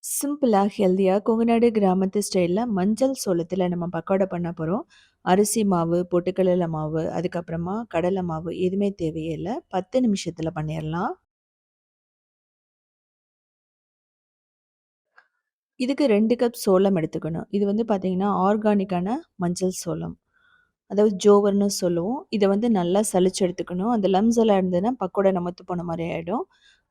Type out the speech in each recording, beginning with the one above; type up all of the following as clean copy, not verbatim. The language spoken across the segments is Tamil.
சிம்பிளா, ஹெல்தியா கொங்குநாடு கிராமத்து ஸ்டைல்ல மஞ்சள் சோளத்துல நம்ம பக்கோடா பண்ண போறோம். அரிசி மாவு, பொட்டுக்கடல மாவு, அதுக்கப்புறமா கடலை மாவு எதுவுமே தேவையே இல்ல. 10 நிமிஷத்துல பண்ணிறலாம். இதுக்கு 2 கப் சோளம் எடுத்துக்கணும். இது வந்து பார்த்தீங்கன்னா, ஆர்கானிக்கான மஞ்சள் சோளம். அதாவது ஜோவர்ன்னு சொல்லுவோம். இத வந்து நல்லா சலிச்சு எடுத்துக்கணும். அந்த லம்ஸ் எல்லாம் இருந்ததுன்னா, பக்கோடா நமத்து போன மாரி ஆயிடும்.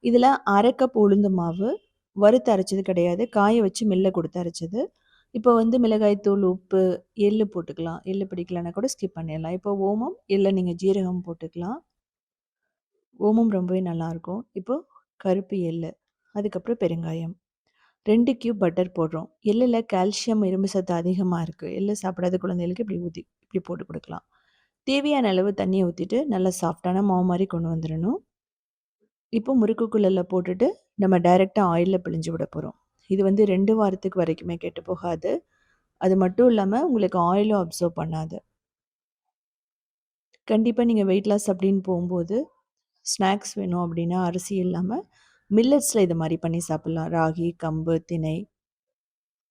இதுல 1/2 கப் உளுந்து மாவு, வறுத்து அரைச்சது கிடையாது. காய வச்சு மில்ல குடுத்து அரைச்சது. இப்போ வந்து மிளகாய் தூள், உப்பு, எள்ளு போட்டுக்கலாம். எள்ளு பிடிக்கலன்னா கூட ஸ்கிப் பண்ணிடலாம். இப்போ ஓமம், இல்ல நீங்க ஜீரகம் போட்டுக்கலாம். ஓமம் ரொம்பவே நல்லாயிருக்கும். இப்போ கருப்பு எள்ளு, அதுக்கப்புறம் பெருங்காயம். 2 கியூப் பட்டர் போடுறோம். எள்ளுல கால்சியம், இரும்பு சத்து அதிகமா இருக்கு. எள்ளு சாப்பிடாத குழந்தைகளுக்கு இப்படி ஊத்தி இப்படி போட்டு குடுக்கலாம். தேவையான அளவு தண்ணீய ஊத்திட்டு, நல்லா சாஃப்ட்டான மாவு மாரி கொண்டு வந்துரணும். இப்போ முறுக்கு குழல்ல போட்டுட்டு, நம்ம டைரக்ட்டா ஆயில்ல பிழிஞ்சு விட போறோம். இது வந்து 2 வாரத்துக்கு வரைக்குமே கெட்டு போகாது. அது மட்டும் இல்லாம, உங்களுக்கு ஆயிலும் அப்சர்வ் பண்ணாது. கண்டிப்பா நீங்க வெயிட் லாஸ் அப்படின்னு போம்போது, ஸ்நாக்ஸ் வேணும் அப்படின்னா, அரிசி இல்லாம மில்லட்ஸ்ல இது மாரி பண்ணி சாப்பிடலாம். ராகி, கம்பு, திணை,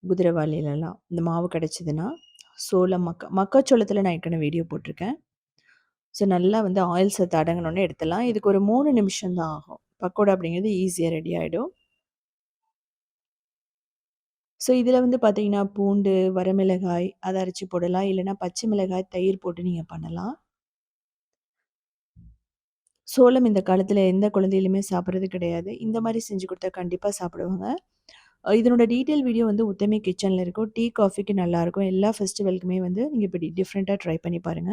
குதிரைவாலிலலாம் இந்த மாவு கிடைச்சதுன்னா, சோளம், மக்காச்சோளத்தில நான் ஏற்கனவே வீடியோ போட்டிருக்கேன். ஸோ நல்லா வந்து ஆயில் சத்து அடங்குனோனே எடுத்துடலாம். இதுக்கு ஒரு 3 நிமிஷம் தான் ஆகும். பக்கோடா அப்படிங்கிறது ஈஸியா ரெடி ஆயிடும். ஸோ இதில வந்து பார்த்தீங்கன்னா, பூண்டு, வரமிளகாய் அத அரைச்சு போடலாம். இல்லன்னா பச்சை மிளகாய், தயிர் போட்டு நீங்க பண்ணலாம். சோளம் இந்த காலத்தில எந்த குழந்தைகளுமே சாப்பிடுறது கிடையாது. இந்த மாரி செஞ்சு குடுத்தா கண்டிப்பா சாப்பிடுவாங்க. இதனோட டீட்டெயில் வீடியோ வந்து உத்தமி கிச்சன்ல இருக்கும். டீ, காஃபிக்கு நல்லாருக்கும். எல்லா ஃபெஸ்டிவலுக்குமே வந்து நீங்க இப்படி டிஃபரெண்ட்டா ட்ரை பண்ணி பாருங்க.